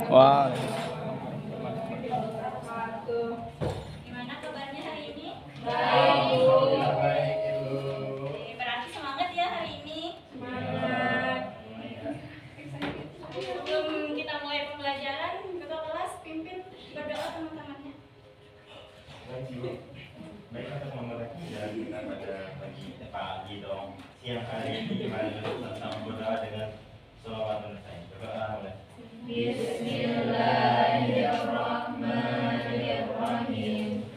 Wah. Gimana kabarnya hari ini? Baik. Oke, berarti semangat ya hari ini. Semangat. Sebelum kita mulai pembelajaran, ketua kelas pimpin berdoa teman-temannya. Baik teman-teman, dan kita pada pagi dong, siang hari ini mari kita sama berdoa dengan sholawat selesai. Berdoa mulai. Bismillahirrahmanirrahim.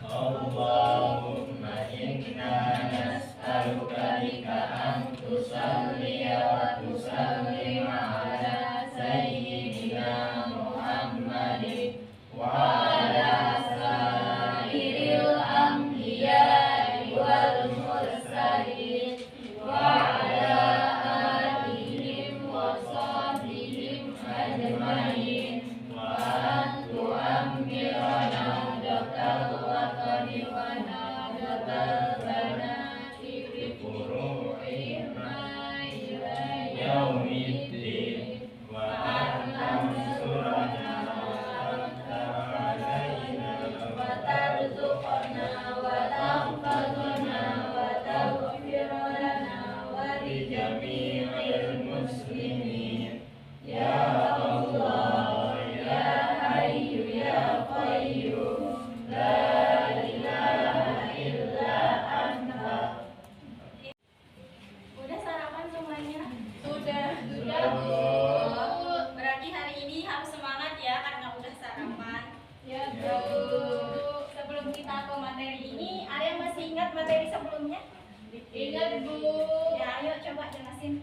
Allahumma inna nas'aluka bika an tusalliya wa tusallima ala sayyidina Muhammadin wa ala Sairil anbiya'i wal mursalin wa ala alihim wa sahbihim ajma'in wa an tu'ammirana dakal watani wa nadatal banati fi furu'i ma ilayya yaumiddin wa an tansurana wa tarzuqna wa tahfazna wa taghfir lana wa li jami'il muslimin ya Allah ya Hayyu ya Qayyum la ilaha illa anta. Udah sarapan semuanya? Sudah. Berarti hari ini harus semangat ya karena udah sarapan. Ya Bu. Sebelum kita ke materi ini, ada yang masih ingat materi sebelumnya? Ingat Bu. Ya, ayo coba jelasin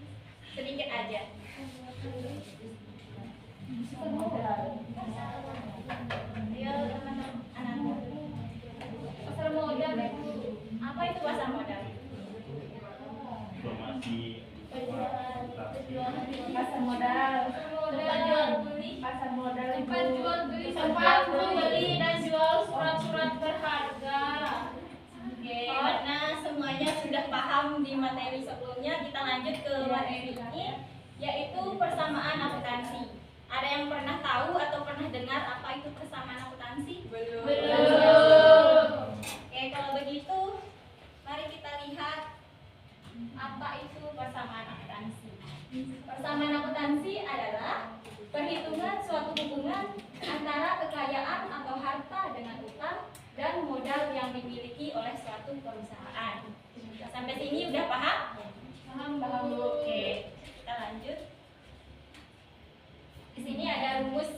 sedikit aja. Ayo teman-teman, anak-anak. Pasar modal ya Bu. Apa itu pasar modal? informasi Pasar modal. Tempat jual beli, Pasar modal tempat jual beli, Tempat tempat beli beli dan jual surat-surat berharga. Oke, karena semuanya sudah paham di materi sebelumnya, kita lanjut ke materi ini, yaitu persamaan akuntansi. Ada yang pernah tahu atau pernah dengar apa itu persamaan akuntansi? Belum. Oke, kalau begitu, mari kita lihat apa itu persamaan akuntansi. Persamaan akuntansi adalah perhitungan suatu hubungan antara kekayaan atau harta dengan utang dan modal yang dimiliki oleh suatu perusahaan. Sampai sini udah paham? Paham Bu. Oke, kita lanjut. Di sini ada rumus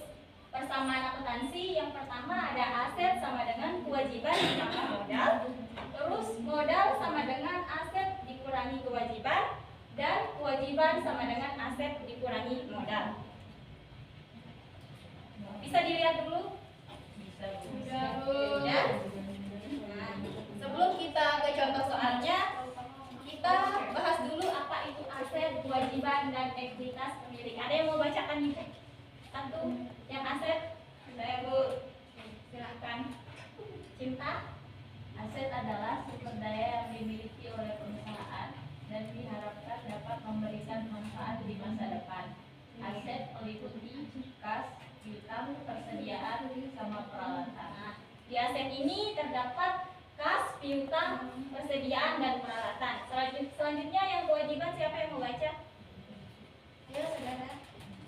persamaan akuntansi. Yang pertama ada aset sama dengan kewajiban ditambah modal. Terus modal sama dengan aset dikurangi kewajiban, dan kewajiban sama dengan aset dikurangi modal. Bisa dilihat dulu? Sudah Bu. Ya. Nah, sebelum kita ke contoh soalnya, kita bahas dulu apa itu aset, kewajiban, dan ekuitas pemilik. Ada yang mau bacakan juga? Satu, yang aset, saya Bu, silakan. Cinta. Aset adalah sumber daya yang dimiliki oleh perusahaan dan diharapkan dapat memberikan manfaat di masa depan. Aset meliputi kas, piutang, persediaan, sama peralatan. Nah, di aset ini terdapat kas, piutang, persediaan, dan peralatan. Selanjutnya yang kewajiban, siapa yang mau baca? Ayo, saudara.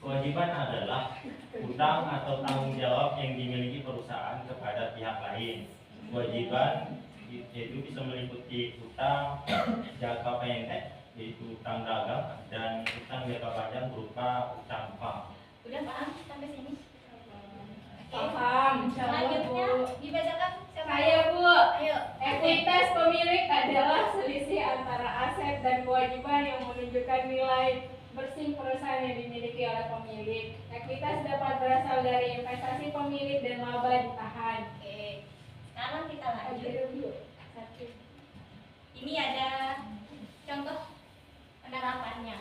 kewajiban adalah utang atau tanggung jawab yang dimiliki perusahaan kepada pihak lain. Kewajiban itu bisa meliputi utang jangka pendek yaitu utang dagang dan utang jangka panjang berupa utang bank. Udah paham sampai sini? Paham. Selanjutnya dibacakan siapa? Saya Bu. Ayo. Ekuitas pemilik adalah selisih antara aset dan kewajiban yang menunjukkan nilai bersih perusahaan yang dimiliki oleh pemilik. Ekuitas dapat berasal dari investasi pemilik dan laba ditahan. Oke. Sekarang kita lanjut. Ini ada contoh penerapannya.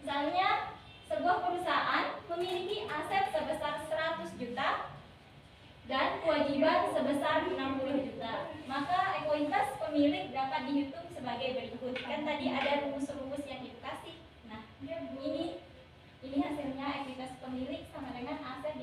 Misalnya sebuah perusahaan memiliki aset sebesar 100 juta dan kewajiban sebesar 60 juta. Maka ekuitas pemilik dapat dihitung sebagai berikut. Kan tadi ada rumus-rumus yang dikasih. Nah, ini hasilnya ekuitas pemilik sama dengan aset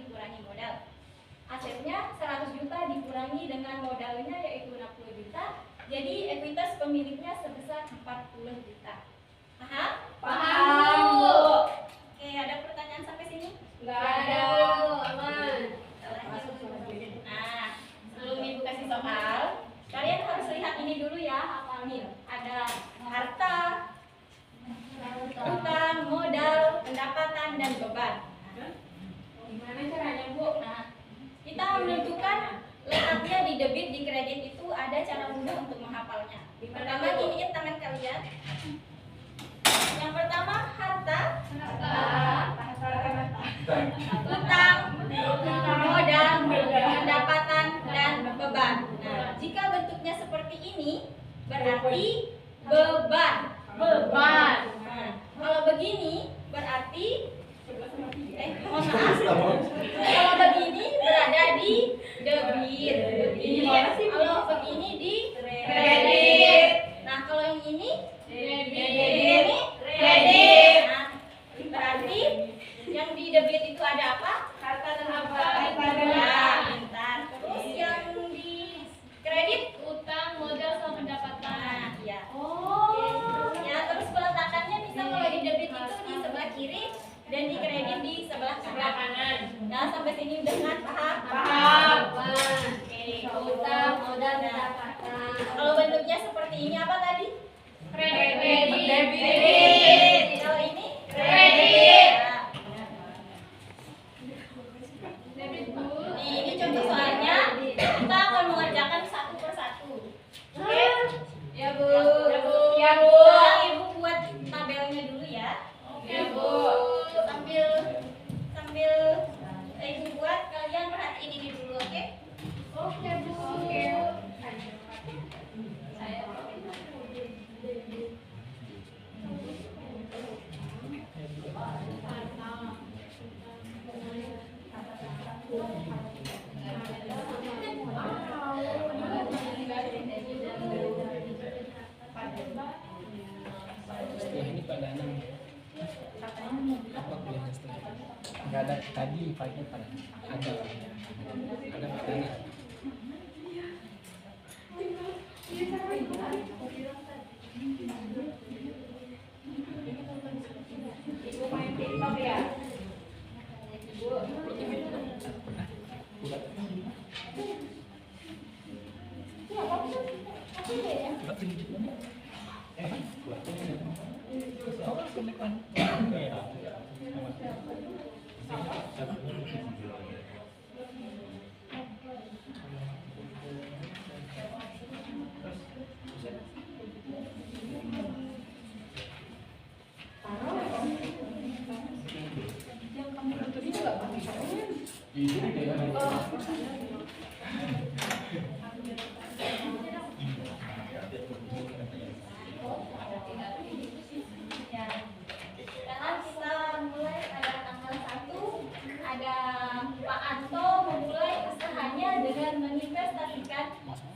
utang, modal, pendapatan, dan beban. Nah, jika bentuknya seperti ini, berarti beban. Beban. Nah, kalau begini, berarti mohon maaf. Kalau begini berada di debit. Kalau begini di kredit. Nah, kalau yang ini ini kredit. Nah, berarti yang di debit itu ada apa? Harta dan apa? Ya, bentar. Terus yang di kredit Utang, modal, sama pendapatan. nah, ya. Oh. Ya, terus peletakannya bisa kalau di debit itu di sebelah kiri dan di kredit di sebelah kanan. Ya, sampai sini udah kan paham? Paham. Oke, Utang, modal, pendapatan. kalau bentuknya seperti ini apa tadi? Kredit. Debit. Kalau ini? Kredit. Ya. Ini contoh soalnya kita akan mengerjakan satu persatu. Oke? Ya, Bu. Ya, Bu. Ya, Bu. Ibu buat tabelnya dulu ya. Ya, Bu. Sambil ibu buat, kalian perhatiin ini dulu, oke? Oke, Bu. Oke. Setelah ini pada 6 apa kuliahnya setelah itu? Nggak ada tadi pagi pada ada pada 6. Ibu main TikTok ya? Ya. Sekarang kita mulai pada tanggal 1. Ada Pak Anto memulai usahanya dengan menginvestasikan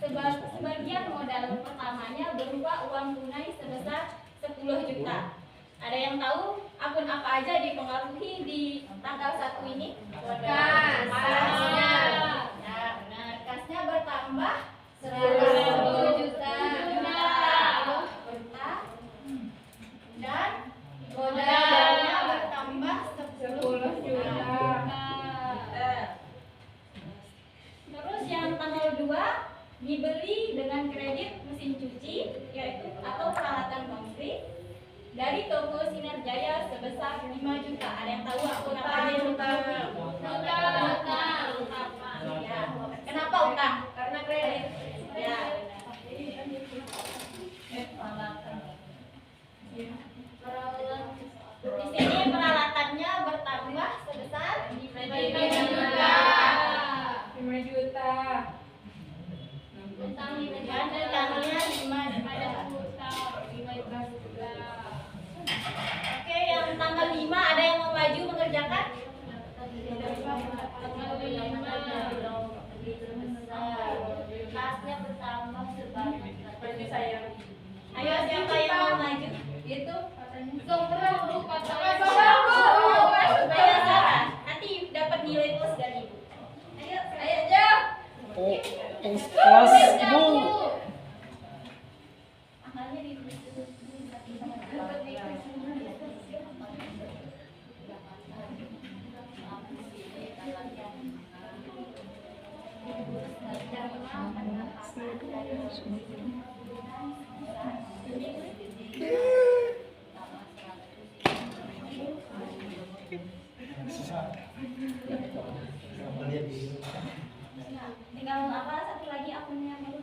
sebagian modal pertamanya berupa uang tunai sebesar 10 juta. Ada yang tahu akun apa aja dipengaruhi di tanggal 1 ini? Kas. Kasnya. Ya, benar. Kasnya bertambah 10 juta. Dan Modalnya modalnya bertambah 10 juta. Terus yang tanggal 2 dibeli dengan kredit mesin cuci yaitu atau peralatan laundry dari toko Sinar Jaya sebesar 5 juta. Ada yang tahu akun apa aja yang dipengaruhi? Utang. Ya. Kenapa utang? Karena kredit. Ya. Di sini peralatannya bertambah sebesar 5 juta. 5 juta. Utang 5 juta. Dan utangnya 5 Ada juta. utang 15 juta. Oke, yang tanggal 5 ada yang mau maju mengerjakan? Kasnya bertambah sebanyak. Berarti saya. Ayo siapa yang mau maju? Itu katanya. Sombong Bu, katanya. Ayo Sarah, nanti dapat nilai plus dari ibu. Ayo aja. Oh, kelas Bu. Akalnya ditulis dulu. Tinggal apa satu lagi akunnya yang baru.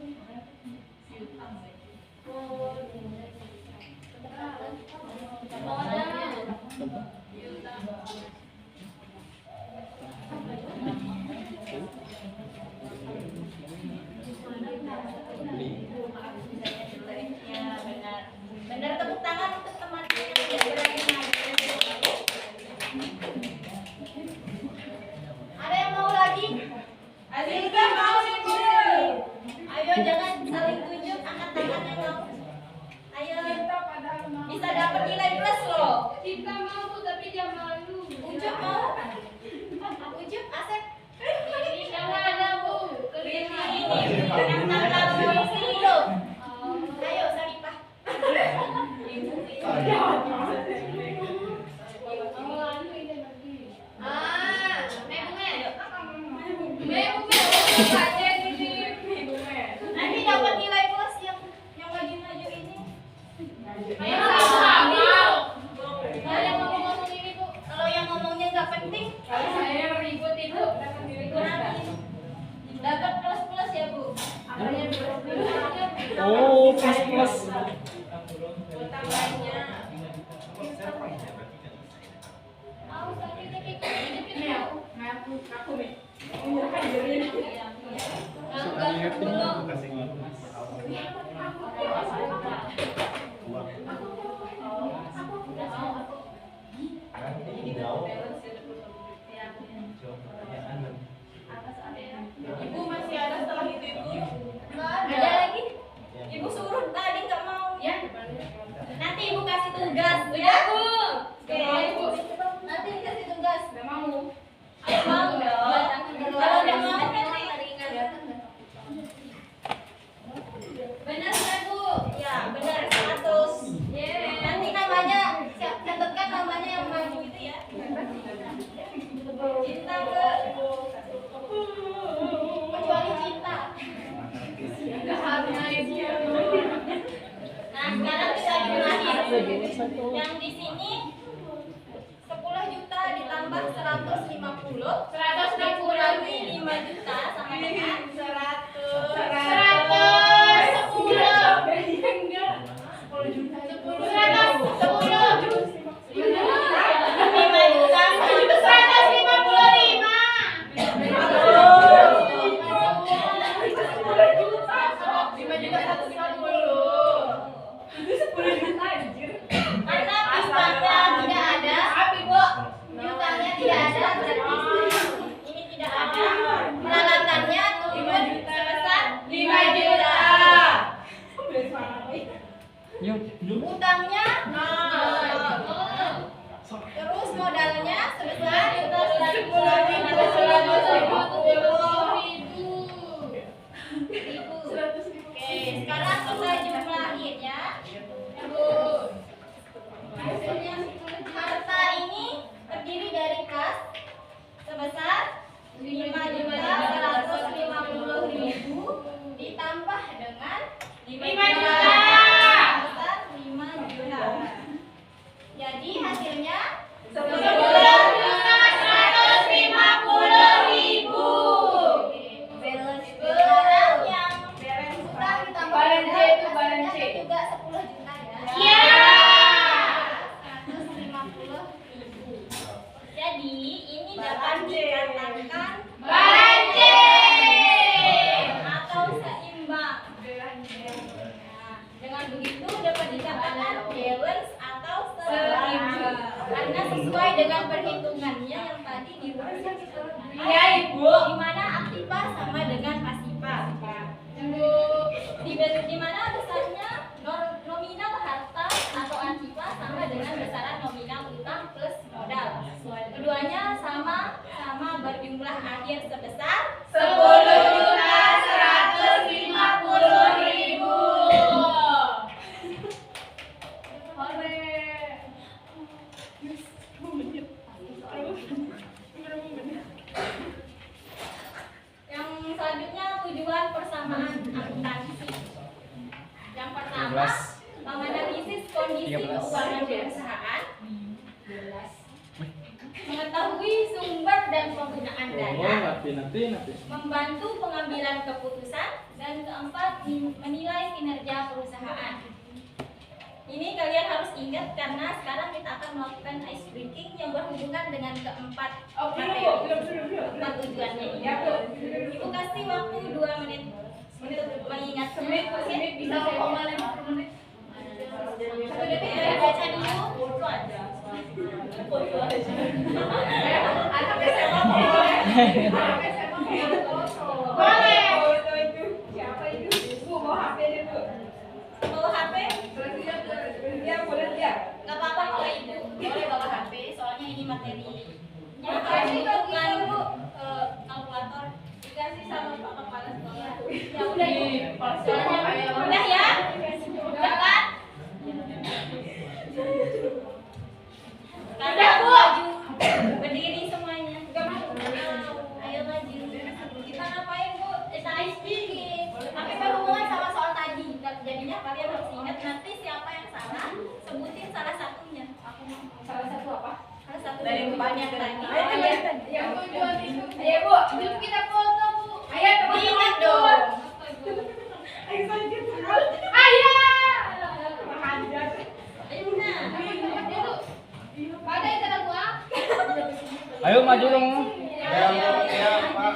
yang malu. Ucup mau? Ucup, Asep. Yang mana Bu? Ini, Kelihatan. yang tanggal sini loh. Ayo, Saripah. Nanti dapat nilai plus yang maju-maju ini. Kalau yang ngomongnya nggak penting, dapat plus ya Bu. Oh, plus. Ibu masih ada setelah itu Ibu. Ada lagi? Ibu suruh tadi nggak mau. Ya. Nanti Ibu kasih tugas, ya Bu. Oke. Nanti kasih tugas. Nggak mau. Ayo mau dong. Kalau nggak mau nanti. Benar kan Bu? Ya benar 100. Nanti namanya catatkan namanya yang maju itu ya. Cinta ke kecuali cinta. Nah sekarang kita dimulai. Yang di sini 10 juta ditambah 150 dikurangi 5 juta sama dengan 5 juta. Yuk. Utangnya terus modalnya sebesar 150.000. Oke, sekarang kita jumlahin ya. Hasilnya harta ini terdiri dari kas sebesar 5.150.000 ditambah dengan 5 juta. Sebesar 5 juta. Jadi hasilnya 10.150.000. Sekarang yang utang ditambah Balance itu balance. juga 10 juta ya. Iya. 150.000. Jadi ini dapat dikatakan Balance. atau seimbang. Nah, dengan begitu dapat dikatakan balance atau seimbang karena sesuai dengan perhitungannya yang tadi dirumuskan. Iya, Ibu. Di mana aktiva sama dengan pasiva. Di mana besarnya nominal harta atau aktiva sama dengan besaran nominal utang plus modal. Keduanya sama berjumlah akhir sebesar 10.150.000. Yang selanjutnya tujuan persamaan akuntansi. Yang pertama, 13. menganalisis kondisi 13. keuangan perusahaan, mengetahui sumber dan penggunaan dana, nanti. membantu pengambilan keputusan, dan keempat, menilai kinerja perusahaan. Ini kalian harus ingat karena sekarang kita akan melakukan ice breaking yang berhubungan dengan keempat materi. Keempat tujuannya ini. Ibu kasih waktu 2 menit untuk mengingat. Semit bisa ngomong 50 menit. 1 detik dari baca dulu. Foto aja. Foto aja. Anak SMA boleh. Anak SMA boleh. Foto itu. Siapa itu? Bu, mau HP deh, Bu. Bawa HP? Ya, boleh lihat. Gak apa-apa kalau ibu boleh bawa HP, soalnya ini materinya. Makasih, Kak Bukan Gita. kalkulator. Dikasih sama Pak Kepala Sekolah. Ya udah ibu. Soalnya udah ya. Udah kan? Udah Bu. Berdiri semuanya. Ayo maju. Kita ngapain Bu? Kita ice cream. Tapi berhubungan sama soal tadi. Jadinya kalian harus ingat nanti siapa yang salah, sebutin salah satunya. Aku mau Salah satu apa? salah satu dari banyak tadi. Yang tujuan itu. Ayo Bu, yuk kita foto Bu. Ayo teman-teman Ingat dong. Ayo. Ayo nah. Pada itu lagu apa? Ayo maju dong.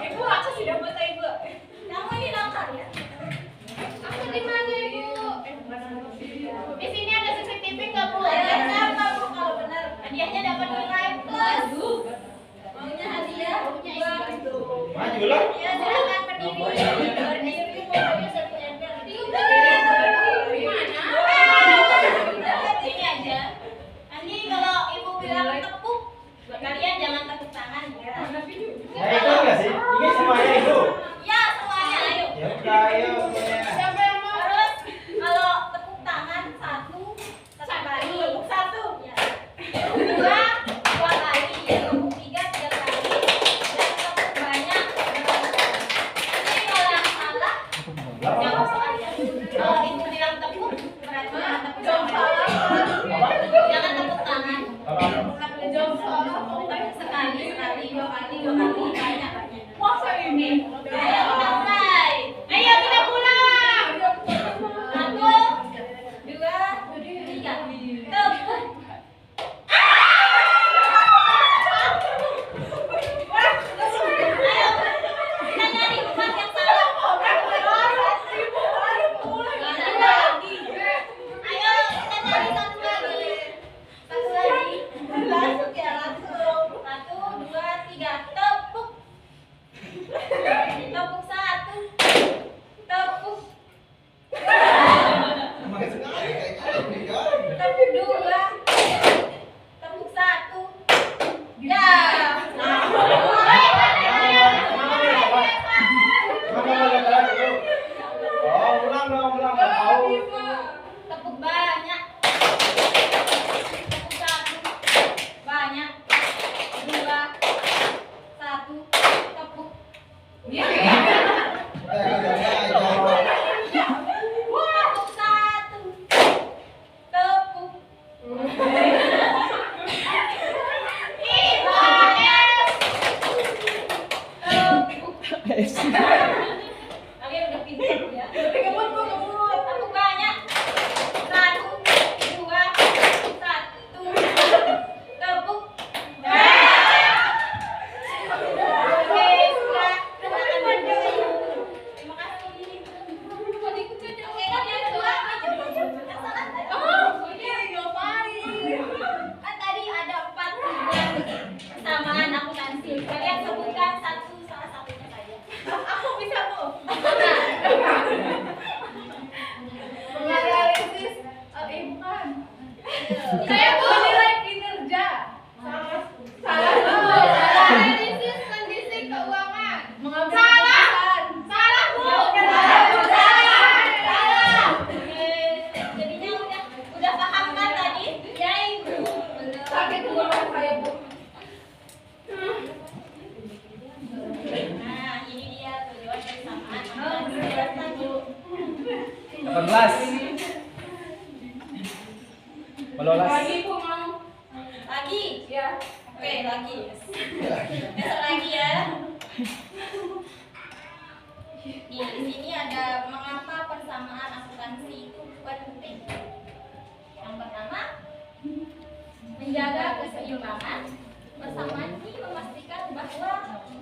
Ibu aku sudah foto Ibu. Kamu ini langkah ya. Aku di mana Ibu? Di sini ada CCTV nggak Bu? Ada siapa Bu kalau benar? Hadiahnya dapat nilai plus. Maunya hadiah? Maju lah. Ya silakan berdiri. Berdiri pokoknya satu ember. Di mana? Sini aja. Nanti kalau ibu bilang tepuk, kalian jangan tepuk tangan ya. Ya itu enggak sih? Ini semuanya itu. Ya semuanya ayo. Ya udah, ayo semuanya. Siapa yang mau? Terus kalau tepuk tangan satu kali. Tepuk satu. Ya. Dua kali. Tepuk tiga kali. Dan tepuk banyak. Jadi kalau yang salah jawab soalnya. Kalau ibu bilang tepuk berarti jangan tepuk tangan. Jangan tepuk tangan. Jawab salah. Tepuk sekali, dua kali banyak. Masa ini? Ayo kita mulai. Ayo kita pulang. Satu, dua, tiga. Tepuk. Ayo kita nyari tempat yang salah. Ada lagi. Ayo kita nyari satu lagi. Satu lagi. Langsung ya langsung. Satu, dua, tiga. Tepuk. Tepuk satu. Tepuk. Tepuk dua. Tepuk satu. Ya. Oh, ulang dong, ulang. Tahu. Tepuk banyak. Tepuk satu. Banyak. Dua. Satu. Tepuk. Tepuk satu. Tepuk. Ih, S. Tepuk. Kalian udah pintar ya. Tepuk banyak. Satu, dua, satu. Tepuk. Oke, sudah. Terima kasih. Oke, kalian dua. Yang salah tadi. Kan tadi ada 4 tujuan kesamaan akuntansi. Kalian sebutkan salah satunya saja. Aku bisa Bu. Menganalisis. Bukan. Saya Bu nilai kinerja. Salah. Analisis kondisi keuangan. Salah. Salah Bu. Salah. Jadinya udah paham kan tadi? Ya Ibu. Sakit tenggorokan saya Bu. Nah, ini dia tujuan kesamaan akuntansi. 18. Pelolas. Lagi Bu mau. Lagi. Ya. Oke, lagi. Besok lagi ya. Nih, di sini ada mengapa persamaan akuntansi itu penting. Yang pertama, menjaga keseimbangan. Persamaan ini memastikan bahwa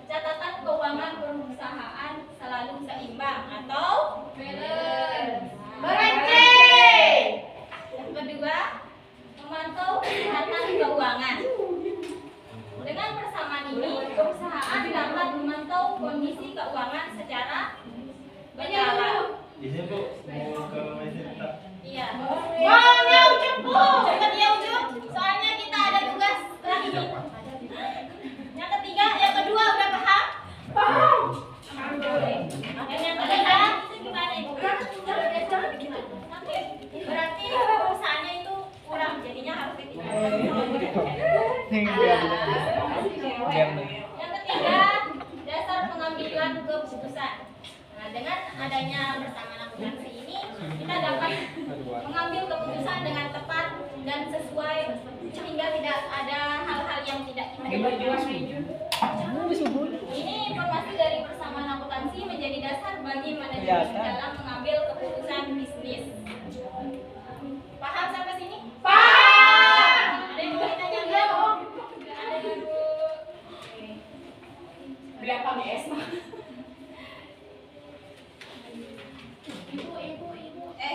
catatan keuangan perusahaan selalu seimbang atau Berhenti. Yang kedua, memantau kesehatan keuangan. Dengan persamaan ini, perusahaan dapat memantau kondisi keuangan secara berkala. Di sini Bu, mau ke mesin tak? Iya. Mau nyau cepu. Cepat ya Ucup, soalnya kita ada tugas lagi. Diam. Yang ketiga, dasar pengambilan keputusan. Nah, dengan adanya persamaan akuntansi ini, kita dapat mengambil keputusan dengan tepat dan sesuai sehingga tidak ada hal-hal yang tidak kita inginkan. Ini informasi dari persamaan akuntansi menjadi dasar bagi manajemen dalam mengambil keputusan bisnis. Paham sampai sini? Paham. Ada yang mau ditanya belum? Ada yang Berapa BS? Ibu.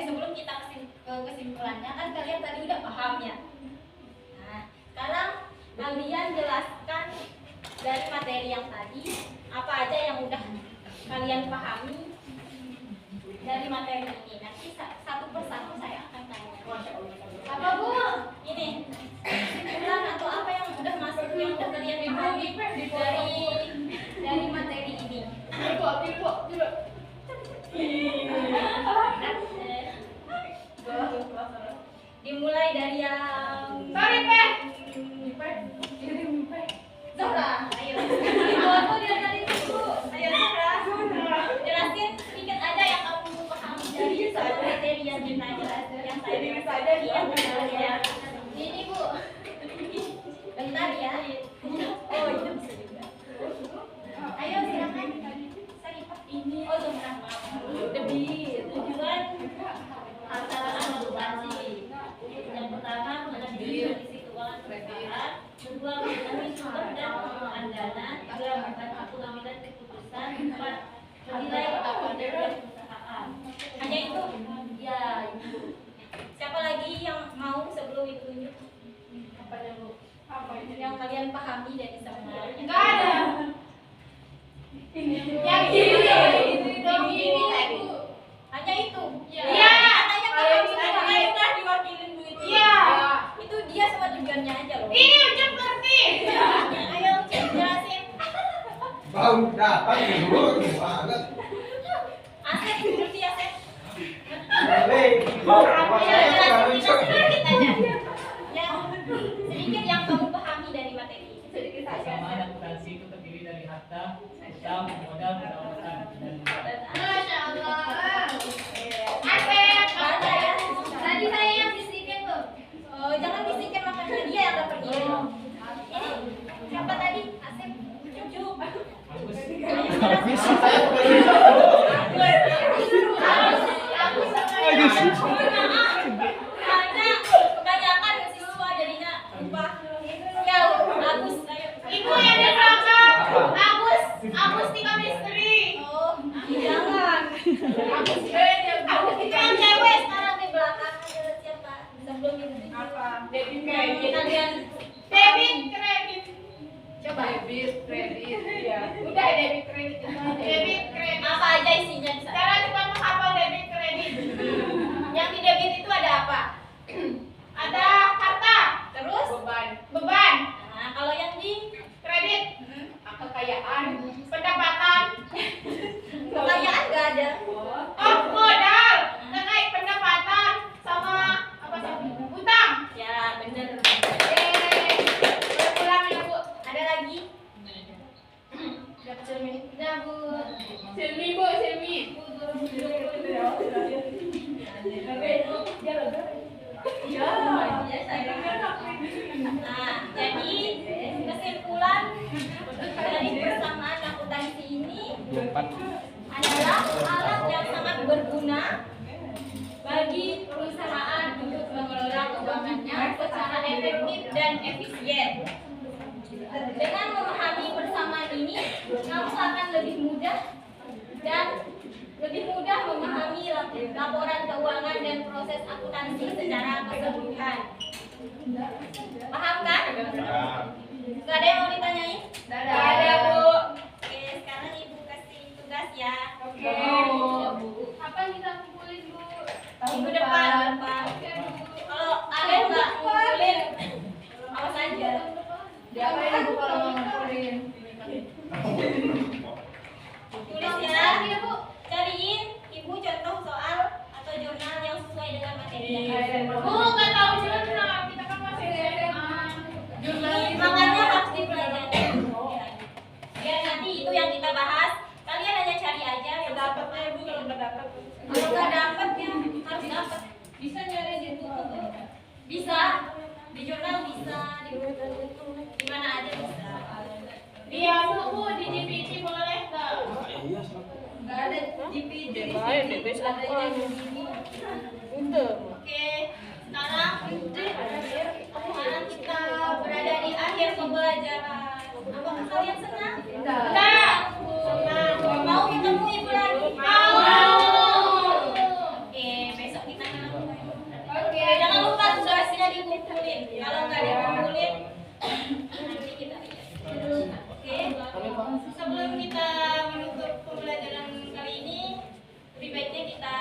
Sebelum kita ke kesimpulannya kan kalian tadi udah paham ya. Nah, sekarang kalian jelaskan dari materi yang tadi apa aja yang udah kalian pahami dari materi ini. Nanti satu persatu saya akan tanya. Apa Bu? Ini kesimpulan atau apa yang udah masuk yang udah kalian pahami dari materi ini. Dimulai dari yang Zahra, ayo. Ibu aku dia tadi dulu. Ayo Zahra. Jelasin sedikit aja yang kamu pahami dari satu materi yang ditanya yang saya ya. Ini Bu. Bentar ya. Oh itu bisa juga. Ayo silakan. Ini Zahra. Lebih tujuan asalkan akuntansi. Yang pertama mengenai kondisi keuangan perusahaan, kedua mengenai sumber dan pengelolaan dana, tiga membantu pengambilan keputusan, empat menilai kinerja dari perusahaan. Hanya itu? Ya. Siapa lagi yang mau sebelum Ibu tunjuk? Apa dulu? Yang kalian pahami dari sebenarnya? Enggak ada. Yang gini tadi. Hanya itu? Iya. Katanya paham semua. Udah diwakilin Bu itu. Iya. Itu dia sama tujuannya aja loh. Ini udah ngerti. Ayo jelasin. Bang, datang dulu banget. Asep ngerti Asep? Sedikit yang kamu pahami dari materi ini. Sedikit saja. Persamaan akuntansi itu terdiri dari harta, utang, modal, pendapatan, dan Masya Allah. Asep. Bahasa ya. Tadi saya yang bisikin tuh. Oh, jangan bisikin makanya dia yang dapat ini. Ini siapa tadi? Asep. Cucu. Karena kebanyakan siswa jadinya lupa. Ya, bagus. Ibu yang di belakang. Agus di chemistry. Oh, jangan. Agus Itu yang cewek sekarang di belakang ada siapa? Sebelum itu apa? Debit kredit. Kalian Debit kredit. coba. Debit kredit. Ya. Udah debit kredit. Debit kredit. Apa aja isinya di sana? Cara cuma menghafal debit kredit. Yang di debit itu ada apa? Ada harta, Terus? beban, Nah, kalau yang di kredit, kekayaan, pendapatan, kekayaan nggak ada. oh modal, terkait pendapatan sama apa sih? Utang. Ya, bener. Ulang ya Bu. Ada lagi? Udah Bu. Silmi Bu, Silmi. Nah, jadi kesimpulan dari persamaan akuntansi ini 24. adalah alat yang sangat berguna bagi perusahaan untuk mengelola keuangannya secara efektif dan efisien. Dengan memahami persamaan ini, kamu akan lebih mudah memahami laporan keuangan dan proses akuntansi secara keseluruhan. Paham kan? Gak ada yang mau ditanyain? Dadah. Ada Bu. Oke, sekarang Ibu kasih tugas ya. Oke. Kapan kita kumpulin Bu? Minggu depan. Kalau ada yang nggak ngumpulin, awas aja. Diapain Ibu kalau mau ngumpulin? Tulis ya. Cariin Ibu contoh soal atau jurnal yang sesuai dengan materinya. Bu, nggak tahu jurnal. Kita kan masih SMA. Jurnal Bisa di jurnal, bisa di mana aja bisa. Dia Bu di DPC boleh tak? Nggak ada DPD di sini, adanya di sini. Oke, sekarang kita berada di akhir pembelajaran. Apakah kalian senang? Tak. Mau ketemu ibu lagi? Mau. Oke, besok kita ketemu. Oke. Jangan lupa tugasnya dikumpulin. Kalau nggak dikumpulin, nanti kita lihat. Oke. Sebelum kita menutup pembelajaran kali ini, lebih baiknya kita